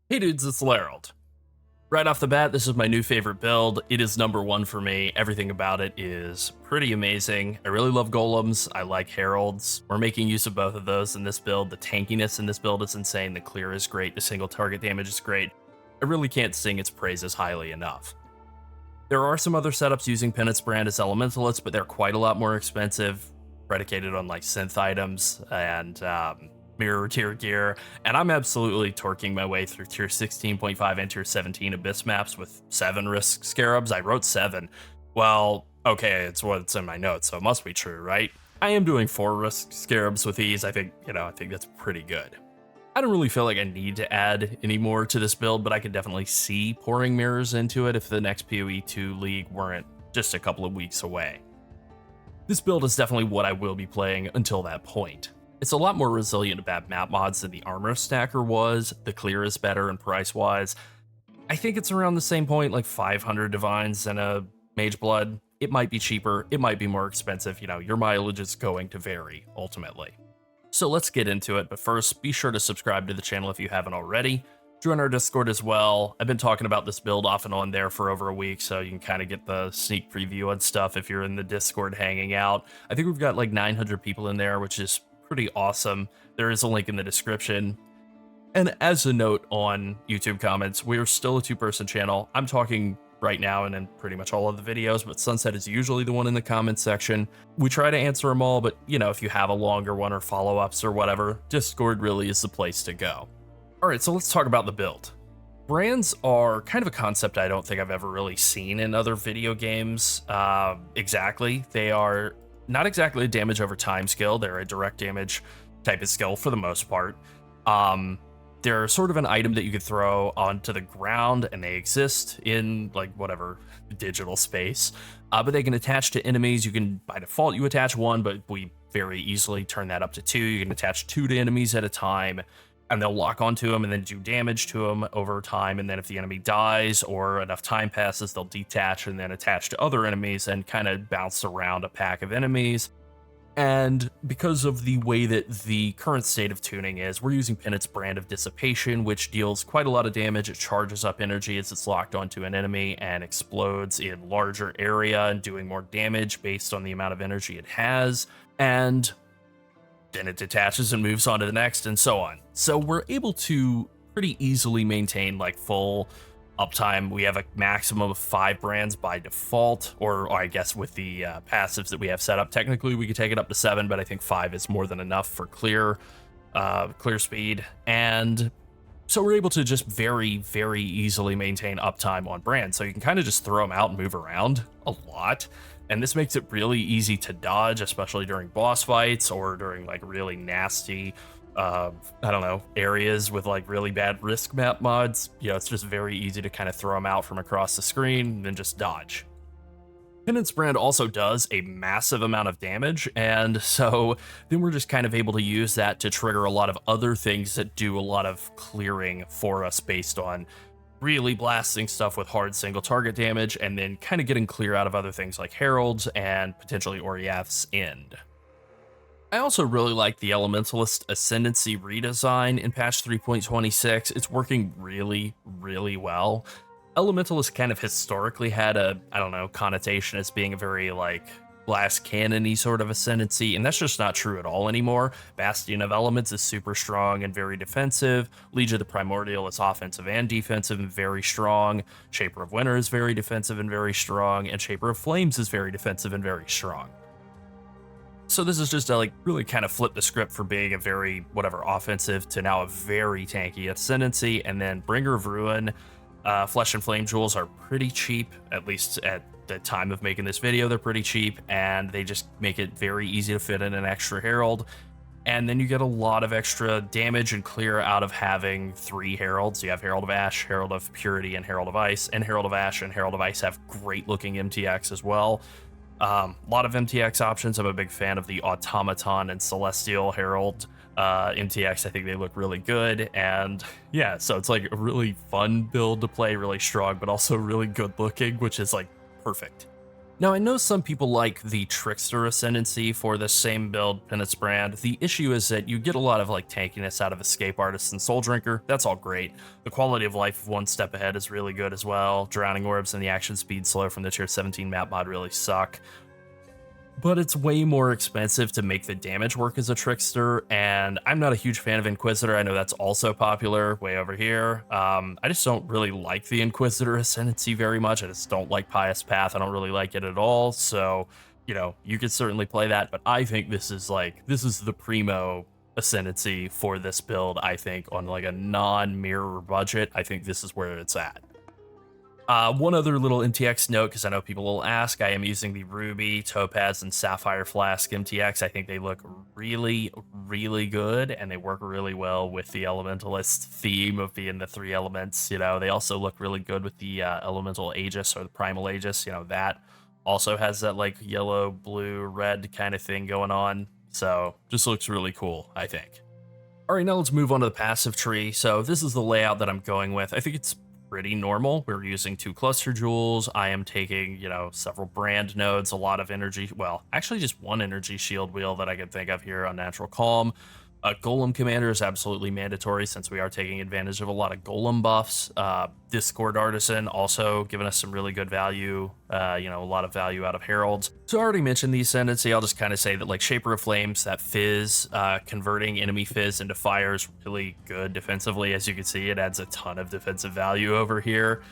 Hey dudes, it's Lerald. Right off the bat, this is my new favorite build. It is number one for me. Everything about it is pretty amazing. I really love golems. I like heralds. We're making use of both of those in this build. The tankiness in this build is insane. The clear is great. The single target damage is great. I really can't sing its praises highly enough. There are some other setups using Penance brand as Elementalist, but they're quite a lot more expensive, predicated on like synth items and mirror tier gear, and I'm absolutely torquing my way through tier 16.5 and tier 17 abyss maps with 7 risk scarabs. I wrote 7. Well, okay, it's what's in my notes, so it must be true, right? I am doing 4 risk scarabs with these. I think that's pretty good. I don't really feel like I need to add any more to this build, but I could definitely see pouring mirrors into it if the next PoE 2 league weren't just a couple of weeks away. This build is definitely what I will be playing until that point. It's a lot more resilient to bad map mods than the armor stacker was. The clear is better and price-wise. I think it's around the same point, like 500 divines and a mage blood. It might be cheaper, it might be more expensive, your mileage is going to vary, ultimately. So let's get into it, but first, be sure to subscribe to the channel if you haven't already. Join our Discord as well. I've been talking about this build off and on there for over a week, so you can kind of get the sneak preview and stuff if you're in the Discord hanging out. I think we've got like 900 people in there, which is pretty awesome. There is a link in the description. And as a note on YouTube comments, we are still a 2-person channel. I'm talking right now and in pretty much all of the videos, but Sunset is usually the one in the comments section. We try to answer them all, but if you have a longer one or follow-ups or whatever, Discord really is the place to go. All right, so let's talk about the build. Brands are kind of a concept I don't think I've ever really seen in other video games. Exactly. They are not exactly a damage over time skill. They're a direct damage type of skill for the most part. They're sort of an item that you could throw onto the ground, and they exist in like whatever digital space. But they can attach to enemies. You can, by default, you attach 1, but we very easily turn that up to 2. You can attach 2 to enemies at a time, and they'll lock onto them and then do damage to them over time. And then if the enemy dies or enough time passes, they'll detach and then attach to other enemies and kind of bounce around a pack of enemies. And because of the way that the current state of tuning is, we're using Penance brand of Dissipation, which deals quite a lot of damage. It charges up energy as it's locked onto an enemy and explodes in larger area and doing more damage based on the amount of energy it has. And then it detaches and moves on to the next and so on. So we're able to pretty easily maintain like full uptime. We have a maximum of 5 brands by default, or I guess with the passives that we have set up, technically we could take it up to 7, but I think 5 is more than enough for clear speed. And so we're able to just very, very easily maintain uptime on brands. So you can kind of just throw them out and move around a lot. And this makes it really easy to dodge, especially during boss fights or during like really nasty areas with like really bad risk map mods. It's just very easy to kind of throw them out from across the screen and then just dodge. Penance brand also does a massive amount of damage, and so then we're just kind of able to use that to trigger a lot of other things that do a lot of clearing for us based on really blasting stuff with hard single target damage and then kind of getting clear out of other things like heralds and potentially Oriath's End. I also really like the Elementalist Ascendancy redesign in patch 3.26. It's working really, really well. Elementalist kind of historically had a, connotation as being a very like blast cannon-y sort of ascendancy, and that's just not true at all anymore. Bastion of Elements is super strong and very defensive. Liege of the Primordial is offensive and defensive and very strong. Shaper of Winter is very defensive and very strong, and Shaper of Flames is very defensive and very strong. So this is just to really kind of flip the script for being a very offensive to now a very tanky ascendancy. And then Bringer of Ruin, Flesh and Flame Jewels are pretty cheap, at least at the time of making this video. They're pretty cheap, and they just make it very easy to fit in an extra Herald. And then you get a lot of extra damage and clear out of having 3 Heralds. You have Herald of Ash, Herald of Purity, and Herald of Ice. And Herald of Ash and Herald of Ice have great looking MTX as well. A lot of MTX options. I'm a big fan of the Automaton and Celestial Herald MTX. I think they look really good, and yeah, so it's like a really fun build to play, really strong, but also really good looking, which is like perfect. Now, I know some people like the Trickster Ascendancy for the same build Penance brand. The issue is that you get a lot of like tankiness out of Escape Artist and Soul Drinker. That's all great. The quality of life of One Step Ahead is really good as well. Drowning Orbs and the action speed slow from the tier 17 map mod really suck. But it's way more expensive to make the damage work as a Trickster, and I'm not a huge fan of Inquisitor. I know that's also popular way over here. I just don't really like the Inquisitor Ascendancy very much. I just don't like Pious Path. I don't really like it at all. So, you know, you could certainly play that, but I think this is the primo Ascendancy for this build. I think on like a non-mirror budget, I think this is where it's at. One other little MTX note, because I know people will ask, I am using the Ruby, Topaz, and Sapphire Flask MTX. I think they look really, really good, and they work really well with the Elementalist theme of being the 3 elements. You know, they also look really good with the Elemental Aegis or the Primal Aegis. You know, that also has that like yellow, blue, red kind of thing going on. So just looks really cool, I think. All right, now let's move on to the passive tree. So this is the layout that I'm going with. I think it's pretty normal. We're using 2 cluster jewels. I am taking, you know, several brand nodes, a lot of energy. Well, actually just 1 energy shield wheel that I can think of here on Natural Calm. Golem Commander is absolutely mandatory since we are taking advantage of a lot of Golem buffs. Discord Artisan also giving us some really good value, you know, a lot of value out of Heralds. So I already mentioned the Ascendancy. I'll just kind of say that like Shaper of Flames, that Fizz, converting enemy Fizz into fire is really good defensively. As you can see, it adds a ton of defensive value over here.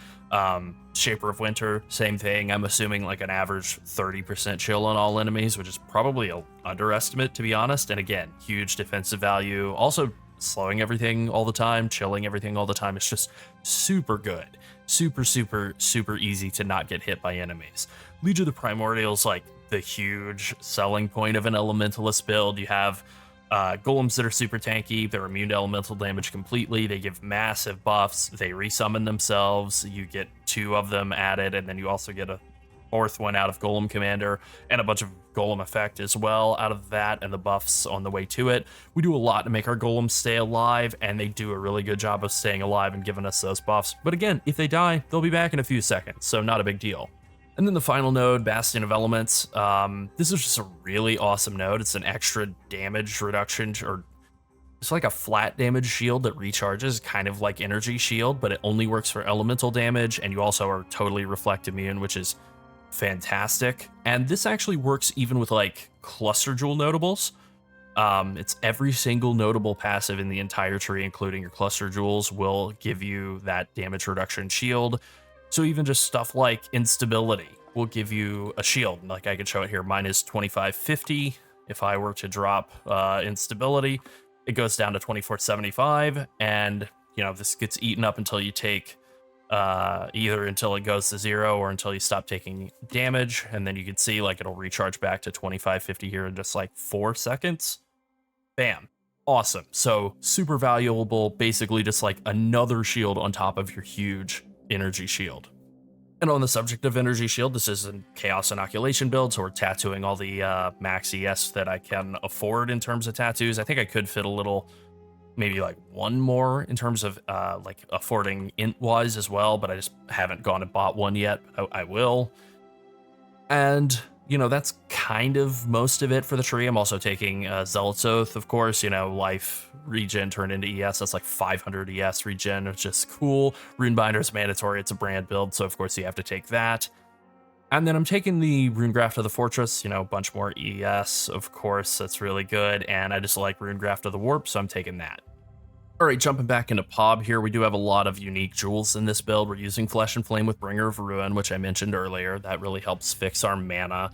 Shaper of Winter, same thing. I'm assuming like an average 30% chill on all enemies, which is probably an underestimate, to be honest. And again, huge defensive value. Also slowing everything all the time, chilling everything all the time. It's just super good. Super, super, super easy to not get hit by enemies. Legion of the Primordials, like the huge selling point of an Elementalist build. You have golems that are super tanky. They're immune to elemental damage completely. They give massive buffs. They resummon themselves. You get 2 of them added, and then you also get a 4th one out of Golem Commander and a bunch of Golem effect as well out of that, and the buffs on the way to it. We do a lot to make our golems stay alive, and they do a really good job of staying alive and giving us those buffs. But again, if they die, they'll be back in a few seconds, so not a big deal. And then the final node, Bastion of Elements. This is just a really awesome node. It's an extra damage reduction, or it's like a flat damage shield that recharges, kind of like Energy Shield, but it only works for elemental damage, and you also are totally reflect immune, which is fantastic. And this actually works even with like cluster jewel notables. It's every single notable passive in the entire tree, including your cluster jewels, will give you that damage reduction shield. So even just stuff like instability will give you a shield. Like I could show it here. Mine is 2550. If I were to drop instability, it goes down to 2475. And, you know, this gets eaten up until you take either until it goes to 0 or until you stop taking damage. And then you can see like it'll recharge back to 2550 here in just like 4 seconds. Bam. Awesome. So super valuable, basically just like another shield on top of your huge energy shield. And on the subject of energy shield, this is a chaos inoculation build, so we're tattooing all the max ES that I can afford in terms of tattoos. I think I could fit a little, maybe like 1 more in terms of like affording int wise as well, but I just haven't gone and bought one yet. I will. And you know, that's kind of most of it for the tree. I'm also taking Zealot's Oath, of course, you know, life regen turned into ES. That's like 500 ES regen, which is cool. Runebinder is mandatory. It's a brand build, so of course you have to take that. And then I'm taking the Runegraft of the Fortress, you know, a bunch more ES, of course. That's really good. And I just like Runegraft of the Warp, so I'm taking that. All right, jumping back into PoB here, we do have a lot of unique jewels in this build. We're using Flesh and Flame with Bringer of Ruin, which I mentioned earlier. That really helps fix our mana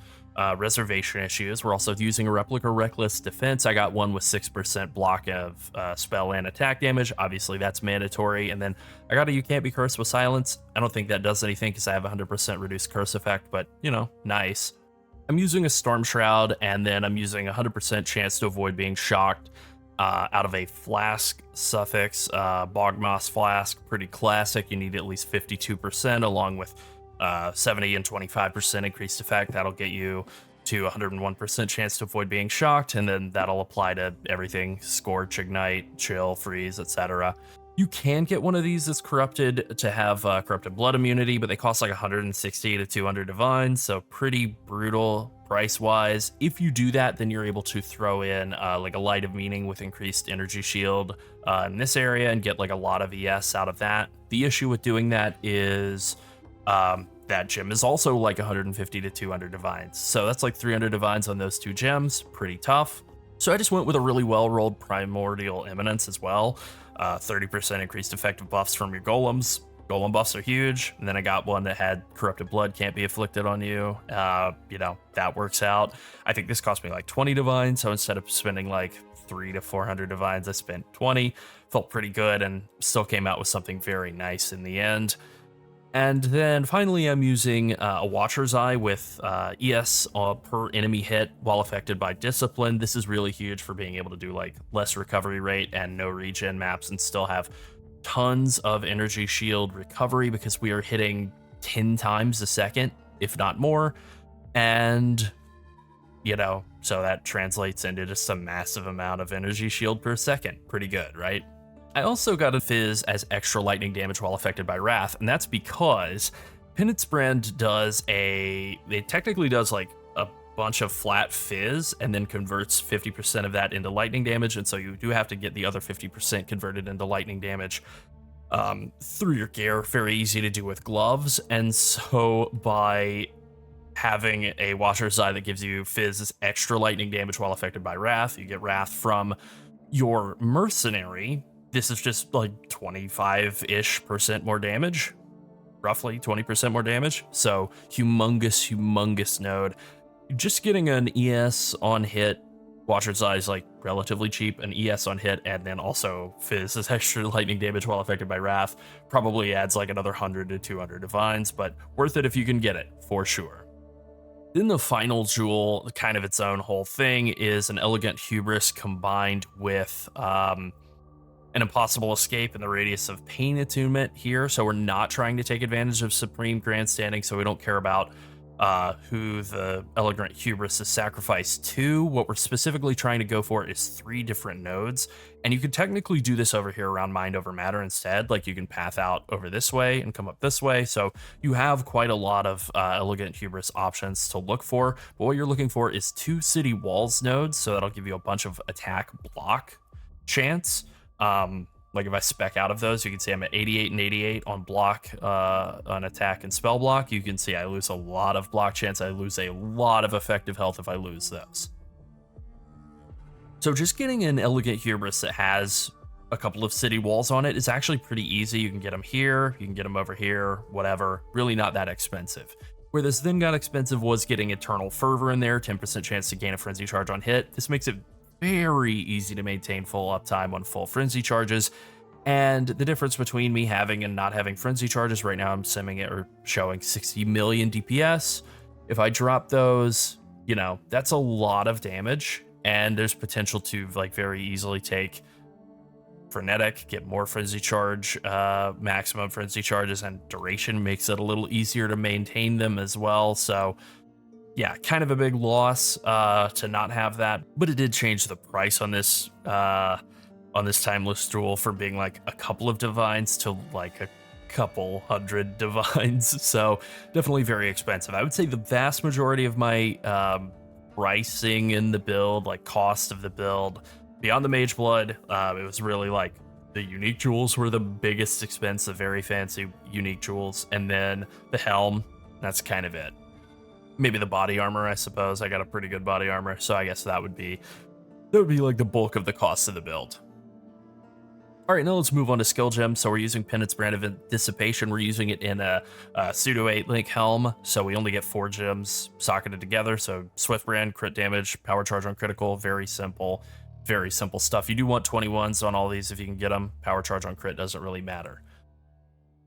reservation issues. We're also using a Replica Reckless Defense. I got one with 6% block of spell and attack damage. Obviously, that's mandatory. And then I got a You Can't Be Cursed with Silence. I don't think that does anything because I have 100% reduced curse effect, but, you know, nice. I'm using a Storm Shroud, and then I'm using 100% chance to avoid being shocked. Out of a flask suffix, Bogmoss Flask, pretty classic. You need at least 52% along with 70 and 25% increased effect. That'll get you to 101% chance to avoid being shocked, and then that'll apply to everything: Scorch, Ignite, Chill, Freeze, etc. You can get one of these that's corrupted to have corrupted blood immunity, but they cost like 160 to 200 divines, so pretty brutal price-wise. If you do that, then you're able to throw in like a Light of Meaning with increased energy shield in this area and get like a lot of ES out of that. The issue with doing that is that gem is also like 150 to 200 divines, so that's like 300 divines on those two gems, pretty tough. So I just went with a really well-rolled Primordial Eminence as well. 30% increased effective buffs from your golems. Golem buffs are huge. And then I got one that had Corrupted Blood can't be afflicted on you. You know, that works out. I think this cost me like 20 divines. So instead of spending like 300 to 400 divines, I spent 20. Felt pretty good and still came out with something very nice in the end. And then finally, I'm using a Watcher's Eye with ES per enemy hit while affected by Discipline. This is really huge for being able to do like less recovery rate and no regen maps and still have tons of energy shield recovery because we are hitting 10 times a second, if not more. And, you know, so that translates into just a massive amount of energy shield per second. Pretty good, right? I also got a Fizz as extra lightning damage while affected by Wrath, and that's because Penance Brand it technically does like a bunch of flat Fizz and then converts 50% of that into lightning damage, and so you do have to get the other 50% converted into lightning damage through your gear. Very easy to do with gloves, and so by having a Watcher's Eye that gives you Fizz as extra lightning damage while affected by Wrath, you get Wrath from your Mercenary. This is just like 25-ish% more damage, roughly 20% more damage. So humongous node. Just getting an ES on hit, Watcher's Eye is like relatively cheap, an ES on hit, and then also Fizz as extra lightning damage while affected by Wrath probably adds like another 100 to 200 divines, but worth it if you can get it, for sure. Then the final jewel, kind of its own whole thing, is an Elegant Hubris combined with an Impossible Escape in the Radius of Pain attunement here. So we're not trying to take advantage of Supreme Grandstanding, so we don't care about who the Elegant Hubris is sacrificed to. What we're specifically trying to go for is 3 different nodes, and you could technically do this over here around Mind Over Matter instead. Like you can path out over this way and come up this way, so you have quite a lot of Elegant Hubris options to look for, but what you're looking for is 2 City Walls nodes, so that'll give you a bunch of attack block chance. Like if I spec out of those, you can see I'm at 88 and 88 on block, on attack and spell block. You can see I lose a lot of block chance. I lose a lot of effective health if I lose those. So just getting an Elegant Hubris that has a couple of city walls on it is actually pretty easy. You can get them here, you can get them over here, whatever. Really not that expensive. Where this then got expensive was getting Eternal Fervor in there, 10% chance to gain a Frenzy Charge on hit. This makes it very easy to maintain full uptime on full frenzy charges, and the difference between me having and not having frenzy charges, right now I'm simming it or showing 60 million DPS. If I drop those, you know, that's a lot of damage, and there's potential to like very easily take Frenetic, get more frenzy charge, maximum frenzy charges, and duration makes it a little easier to maintain them as well. So yeah, kind of a big loss to not have that, but it did change the price on this timeless jewel from being like a couple of divines to like a couple hundred divines. So definitely very expensive. I would say the vast majority of my pricing in the build, like cost of the build, beyond the Mage Blood, it was really like the unique jewels were the biggest expense, the very fancy unique jewels, and then the helm. That's kind of it. Maybe the body armor, I suppose. I got a pretty good body armor, so I guess that would be like the bulk of the cost of the build. All right, now let's move on to skill gems. So we're using Penance Brand of Dissipation. We're using it in a pseudo 8-link helm, so we only get 4 gems socketed together. So Swift Brand, crit damage, power charge on critical, very simple stuff. You do want 21s on all these if you can get them. Power charge on crit doesn't really matter.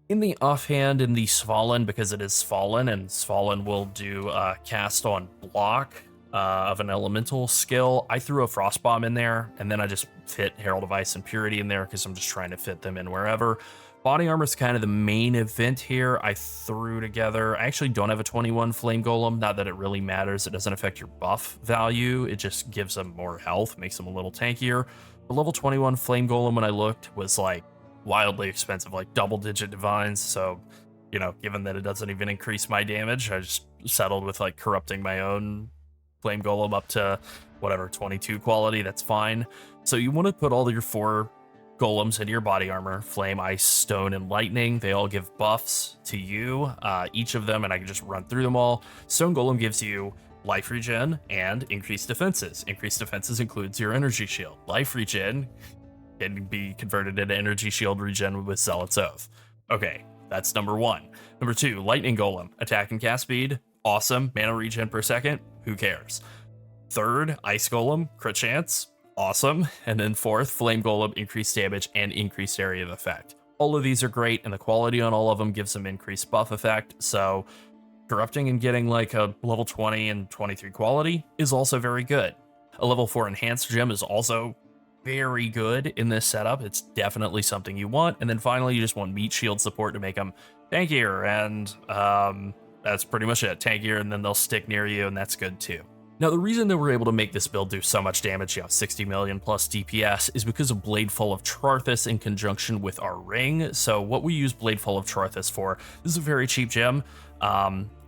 In the offhand, in the Svallen, because it is Fallen, and Svallen will do cast on block of an elemental skill, I threw a Frost Bomb in there, and then I just fit Herald of Ice and Purity in there because I'm just trying to fit them in wherever. Body armor is kind of the main event here. I threw together, I actually don't have a 21 Flame Golem, not that it really matters. It doesn't affect your buff value. It just gives them more health, makes them a little tankier. The level 21 Flame Golem, when I looked, was like wildly expensive, like double-digit divines. So, you know, given that it doesn't even increase my damage, I just settled with like corrupting my own flame golem up to whatever 22 quality. That's fine. So you want to put all your 4 golems into your body armor: flame, ice, stone, and lightning. They all give buffs to you, each of them, and I can just run through them all. Stone golem gives you life regen and increased defenses. Increased defenses includes your energy shield. Life regen can be converted into energy shield regen with Zealot's Oath. Okay, that's number 1. Number 2, lightning golem. Attack and cast speed, awesome. Mana regen per second, who cares? 3rd, ice golem, crit chance, awesome. And then 4th, flame golem, increased damage and increased area of effect. All of these are great, and the quality on all of them gives them increased buff effect. So corrupting and getting like a level 20 and 23 quality is also very good. A level 4 enhanced gem is also very good in this setup. It's definitely something you want. And then finally, you just want meat shield support to make them tankier, and that's pretty much it. Tankier, and then they'll stick near you, and that's good too. Now, the reason that we're able to make this build do so much damage, 60 million plus DPS, is because of Bladeful of Charthus in conjunction with our ring. So what we use Bladeful of Charthus for, this is a very cheap gem.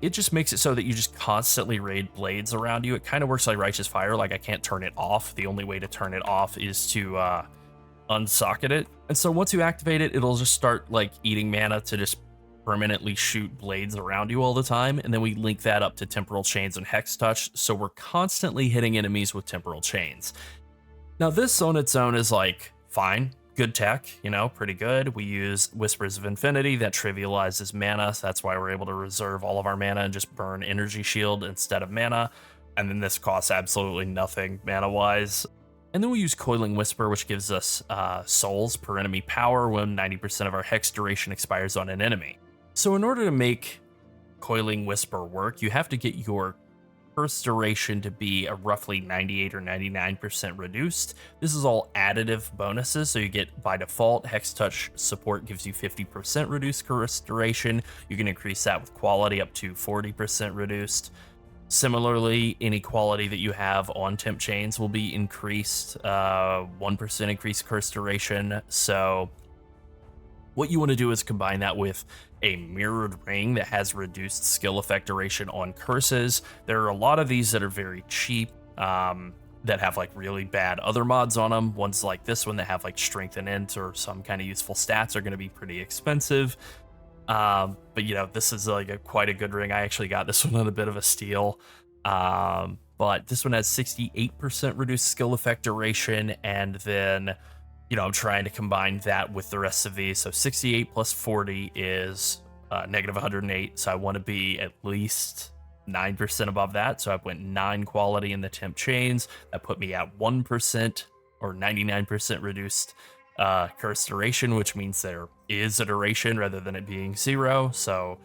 It just makes it so that you just constantly raid blades around you. It kind of works like Righteous Fire, like I can't turn it off. The only way to turn it off is to unsocket it. And so once you activate it, it'll just start like eating mana to just permanently shoot blades around you all the time. And then we link that up to Temporal Chains and Hex Touch, so we're constantly hitting enemies with Temporal Chains. Now this on its own is like fine, good tech, you know, pretty good. We use Whispers of Infinity that trivializes mana, so that's why we're able to reserve all of our mana and just burn Energy Shield instead of mana. And then this costs absolutely nothing mana-wise. And then we use Coiling Whisper, which gives us souls per enemy power when 90% of our hex duration expires on an enemy. So in order to make Coiling Whisper work, you have to get your curse duration to be a roughly 98 or 99% reduced. This is all additive bonuses, so you get by default Hex Touch support gives you 50% reduced curse duration. You can increase that with quality up to 40% reduced. Similarly, any quality that you have on Temp Chains will be increased, 1% increased curse duration. So what you want to do is combine that with a mirrored ring that has reduced skill effect duration on curses. There are a lot of these that are very cheap, that have like really bad other mods on them. Ones like this one that have like strength and int or some kind of useful stats are going to be pretty expensive. But you know, this is like quite a good ring. I actually got this one on a bit of a steal. But this one has 68% reduced skill effect duration, and then, you know, I'm trying to combine that with the rest of these. So 68 plus 40 is negative 108. So I want to be at least 9% above that. So I went 9 quality in the Temp Chains. That put me at 1% or 99% reduced curse duration, which means there is a duration rather than it being 0. So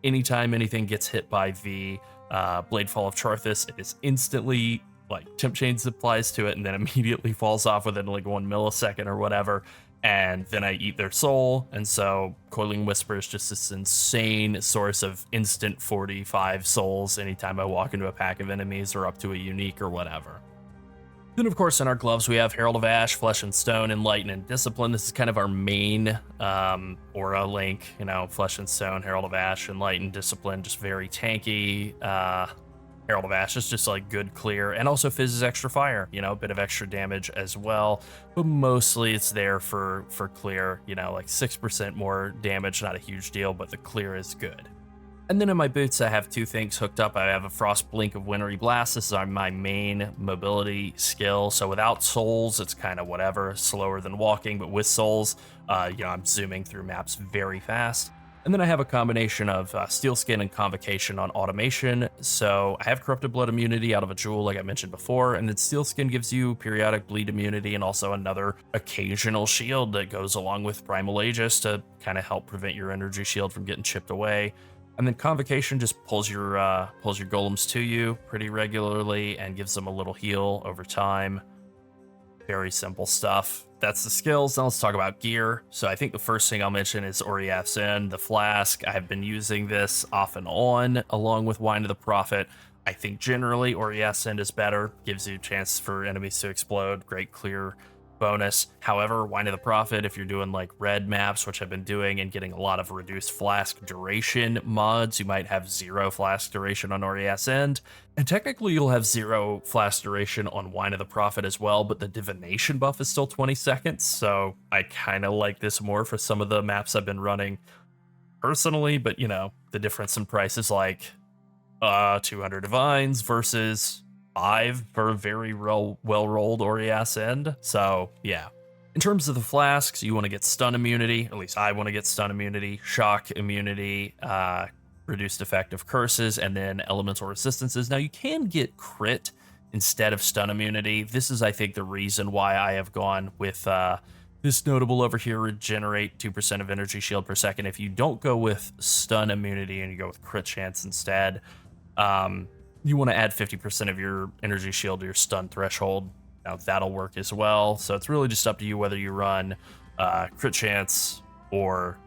anytime anything gets hit by the Bladeful of Charthus, it is instantly like Temp Chains applies to it and then immediately falls off within like 1 millisecond or whatever, and then I eat their soul. And so Coiling Whisper is just this insane source of instant 45 souls anytime I walk into a pack of enemies or up to a unique or whatever. Then, of course, in our gloves, we have Herald of Ash, Flesh and Stone, Enlighten, and Discipline. This is kind of our main aura link, you know, Flesh and Stone, Herald of Ash, Enlighten, Discipline, just very tanky. Herald of Ash is just like good clear, and also fizzes extra fire, you know, a bit of extra damage as well, but mostly it's there for clear, you know, like 6% more damage, not a huge deal, but the clear is good. And then in my boots, I have 2 things hooked up. I have a Frost Blink of Wintry Blast. This is my main mobility skill. So without souls, it's kind of whatever, slower than walking, but with souls, you know, I'm zooming through maps very fast. And then I have a combination of Steel Skin and Convocation on automation. So I have Corrupted Blood immunity out of a jewel, like I mentioned before, and then Steel Skin gives you periodic bleed immunity and also another occasional shield that goes along with Primal Aegis to kind of help prevent your energy shield from getting chipped away. And then Convocation just pulls your golems to you pretty regularly and gives them a little heal over time. Very simple stuff. That's the skills. Now let's talk about gear. So I think the first thing I'll mention is Oriath's End, the flask. I have been using this off and on along with Wine of the Prophet. I think generally Oriath's End is better. Gives you a chance for enemies to explode. Great clear bonus. However, Wine of the Prophet, if you're doing like red maps, which I've been doing, and getting a lot of reduced flask duration mods, you might have 0 flask duration on Ori Ascend. And technically you'll have 0 flask duration on Wine of the Prophet as well, but the divination buff is still 20 seconds. So I kind of like this more for some of the maps I've been running personally, but you know, the difference in price is like 200 divines versus 5 for a very well-rolled Ori Ascend. So yeah. In terms of the flasks, you want to get stun immunity, at least I want to get stun immunity, shock immunity, reduced effect of curses, and then elemental resistances. Now you can get crit instead of stun immunity. This is, I think, the reason why I have gone with this notable over here, regenerate 2% of energy shield per second. If you don't go with stun immunity and you go with crit chance instead, you want to add 50% of your energy shield to your stun threshold. Now that'll work as well. So it's really just up to you whether you run crit chance or,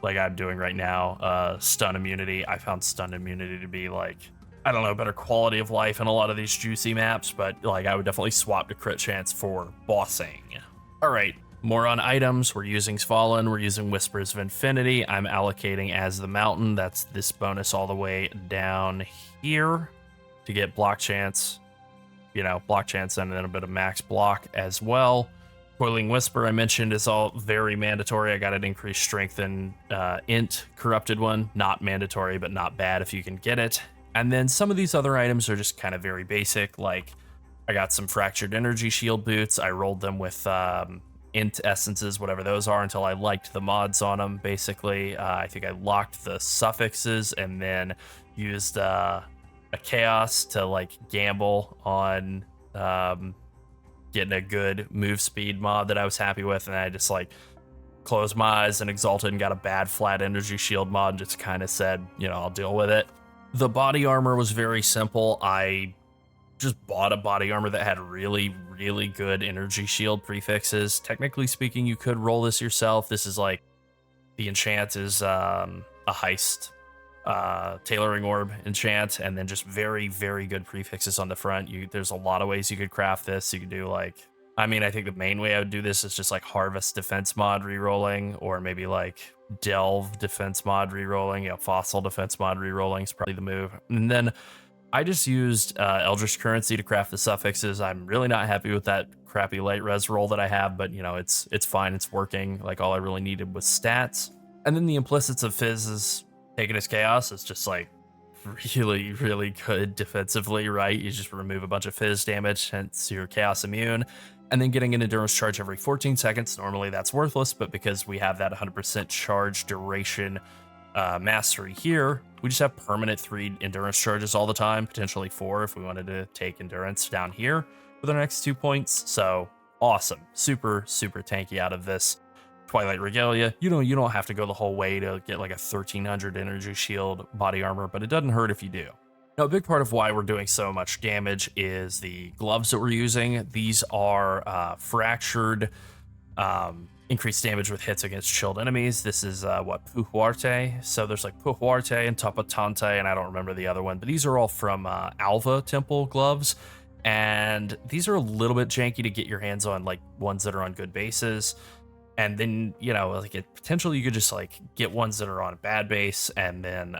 like I'm doing right now, stun immunity. I found stun immunity to be like, I don't know, better quality of life in a lot of these juicy maps, but like I would definitely swap to crit chance for bossing. All right, more on items. We're using Fallen, we're using Whispers of Infinity. I'm allocating as the Mountain. That's this bonus all the way down here to get block chance, you know, block chance and then a bit of max block as well. Coiling Whisper, I mentioned, is all very mandatory. I got an increased strength and int corrupted one. Not mandatory, but not bad if you can get it. And then some of these other items are just kind of very basic, like I got some fractured energy shield boots. I rolled them with int essences, whatever those are, until I liked the mods on them. Basically, I think I locked the suffixes and then used a chaos to like gamble on getting a good move speed mod that I was happy with, and I just like closed my eyes and exalted and got a bad flat energy shield mod and just kind of said, you know, I'll deal with it. The body armor was very simple. I just bought a body armor that had really, really good energy shield prefixes. Technically speaking, you could roll this yourself. This is like, the enchant is a heist tailoring orb enchant, and then just very, very good prefixes on the front. There's a lot of ways you could craft this. You could do like, I mean, I think the main way I would do this is just like harvest defense mod rerolling, or maybe like delve defense mod rerolling. You know, fossil defense mod rerolling is probably the move. And then I just used Eldritch Currency to craft the suffixes. I'm really not happy with that crappy light res roll that I have, but you know, it's fine, it's working. Like all I really needed was stats. And then the implicits of Fizz is taken as chaos. It's just like really, really good defensively, right? You just remove a bunch of Fizz damage, hence you're chaos immune. And then getting an endurance charge every 14 seconds. Normally that's worthless, but because we have that 100% charge duration mastery here, we just have permanent 3 endurance charges all the time, potentially 4 if we wanted to take endurance down here for the next 2 points. So awesome, super, super tanky out of this Twilight Regalia. You don't have to go the whole way to get like a 1300 energy shield body armor, but it doesn't hurt if you do. Now, a big part of why we're doing so much damage is the gloves that we're using. These are fractured, increased damage with hits against chilled enemies. This is Puhuarte. So there's like Puhuarte and Tapatante, and I don't remember the other one, but these are all from Alva Temple gloves. And these are a little bit janky to get your hands on, like ones that are on good bases. And then, you know, like potentially you could just like get ones that are on a bad base and then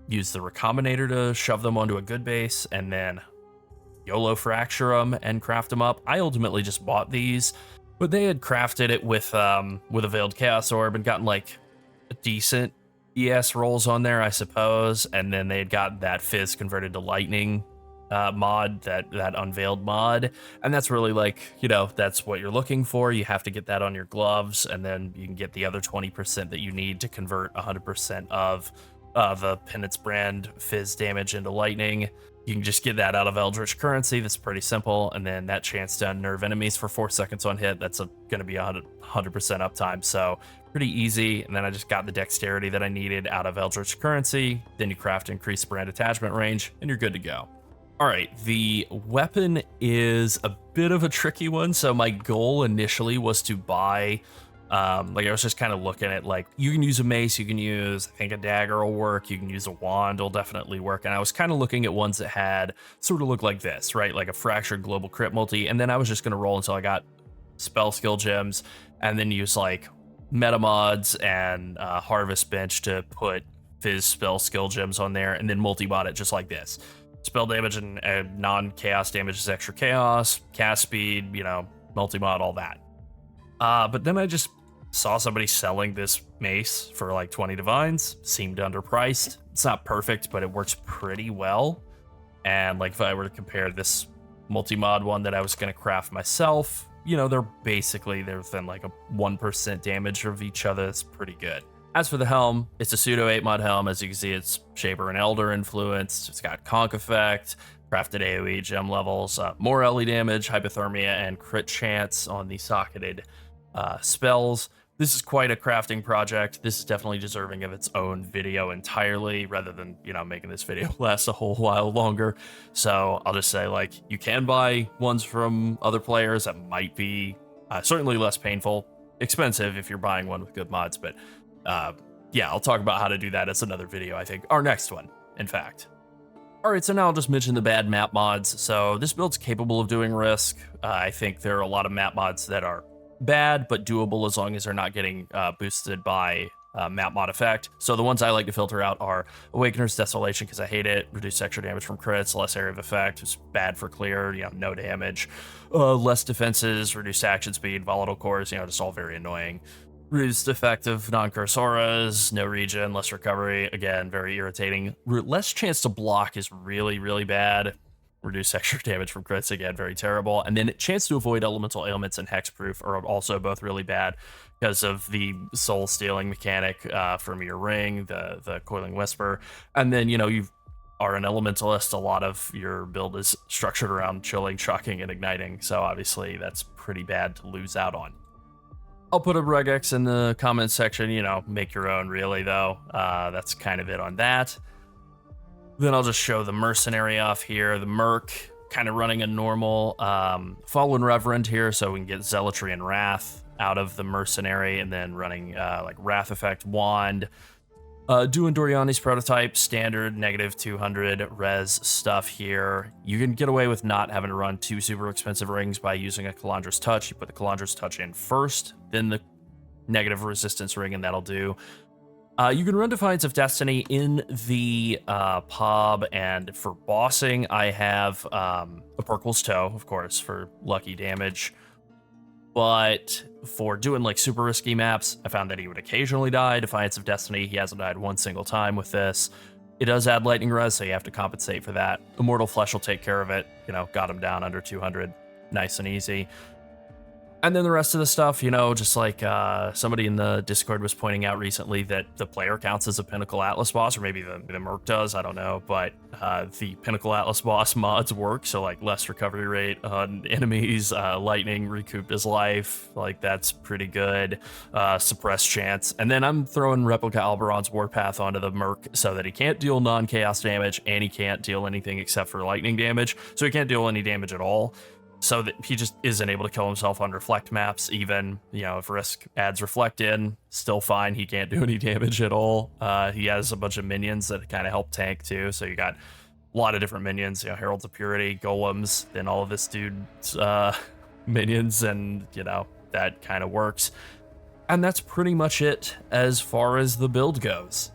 use the Recombinator to shove them onto a good base and then YOLO fracture them and craft them up. I ultimately just bought these, but they had crafted it with a Veiled Chaos Orb and gotten like a decent ES rolls on there, I suppose. And then they had got that Fizz converted to Lightning mod, that Unveiled mod. And that's really like, you know, that's what you're looking for. You have to get that on your gloves, and then you can get the other 20% that you need to convert 100% of the Penance brand Fizz damage into Lightning. You can just get that out of Eldritch Currency. That's pretty simple. And then that chance to unnerve enemies for 4 seconds on hit. That's going to be 100% uptime. So pretty easy. And then I just got the dexterity that I needed out of Eldritch Currency. Then you craft increased brand attachment range and you're good to go. All right, the weapon is a bit of a tricky one. So my goal initially was to buy, like I was just kind of looking at like, you can use a mace, you can use, I think a dagger will work, you can use a wand will definitely work. And I was kind of looking at ones that had sort of look like this, right? Like a fractured global crit multi. And then I was just going to roll until I got spell skill gems, and then use like meta mods and harvest bench to put fizz spell skill gems on there, and then multi-bot it just like this. Spell damage and non-chaos damage is extra chaos, cast speed, you know, multi-mod, all that. But then I just saw somebody selling this mace for like 20 divines. Seemed underpriced. It's not perfect, but it works pretty well. And like if I were to compare this multi-mod one that I was going to craft myself, you know, they're within like a 1% damage of each other. It's pretty good. As for the helm, it's a pseudo 8-mod helm. As you can see, it's Shaper and Elder influenced. It's got Conk effect, crafted AoE gem levels, more LE damage, hypothermia, and crit chance on the socketed spells. This is quite a crafting project. This is definitely deserving of its own video entirely, rather than, you know, making this video last a whole while longer. So I'll just say, like, you can buy ones from other players that might be certainly less painful, expensive if you're buying one with good mods, but yeah, I'll talk about how to do that as another video, I think. Our next one, in fact. Alright, so now I'll just mention the bad map mods. So this build's capable of doing Risk. I think there are a lot of map mods that are bad, but doable as long as they're not getting boosted by map mod effect. So the ones I like to filter out are Awakener's Desolation, because I hate it. Reduce extra damage from crits, less area of effect. It's bad for clear, you know, no damage. Less defenses, reduced action speed, volatile cores, you know, just all very annoying. Reduced effect of non-curse auras, no regen, less recovery, again, very irritating. Less chance to block is really, really bad. Reduce extra damage from crits, again, very terrible. And then chance to avoid elemental ailments and hexproof are also both really bad because of the soul stealing mechanic from your ring, the coiling whisper. And then, you know, you are an elementalist, a lot of your build is structured around chilling, shocking, and igniting. So obviously that's pretty bad to lose out on. I'll put a regex in the comments section, you know, make your own really though. That's kind of it on that. Then I'll just show the mercenary off here. The Merc, kind of running a normal Fallen Reverend here, so we can get Zealotry and Wrath out of the mercenary, and then running like Wrath effect wand. Doing Doriani's prototype, standard negative 200 res stuff here. You can get away with not having to run 2 super expensive rings by using a Calandra's Touch. You put the Calandra's Touch in first, then the negative resistance ring, and that'll do. You can run Defiance of Destiny in the PoB, and for bossing, I have a Perkle's Toe, of course, for lucky damage. But for doing like super risky maps, I found that he would occasionally die. Defiance of Destiny, he hasn't died one single time with this. It does add lightning res, so you have to compensate for that. Immortal Flesh will take care of it. You know, got him down under 200, nice and easy. And then the rest of the stuff, you know, just like somebody in the Discord was pointing out recently that the player counts as a Pinnacle Atlas boss, or maybe the Merc does, I don't know, but the Pinnacle Atlas boss mods work, so like less recovery rate on enemies, lightning recouped his life, like that's pretty good, suppress chance. And then I'm throwing Replica Alberon's Warpath onto the Merc so that he can't deal non-chaos damage, and he can't deal anything except for lightning damage, so he can't deal any damage at all. So that he just isn't able to kill himself on reflect maps, even, you know, if Risk adds reflect in, still fine, he can't do any damage at all. He has a bunch of minions that kind of help tank too, so you got a lot of different minions, you know, Heralds of Purity, Golems, then all of this dude's minions, and, you know, that kind of works. And that's pretty much it as far as the build goes.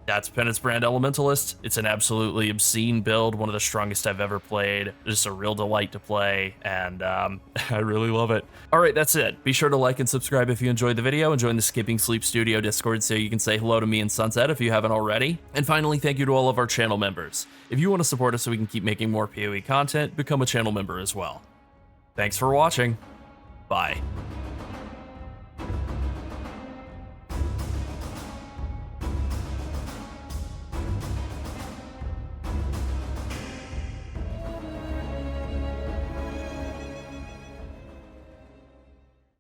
That's Penance brand Elementalist. It's an absolutely obscene build, one of the strongest I've ever played. Just a real delight to play, and I really love it. All right, that's it. Be sure to like and subscribe if you enjoyed the video, and join the Skipping Sleep Studio Discord so you can say hello to me and Sunset if you haven't already. And finally, thank you to all of our channel members. If you want to support us so we can keep making more PoE content, become a channel member as well. Thanks for watching. Bye.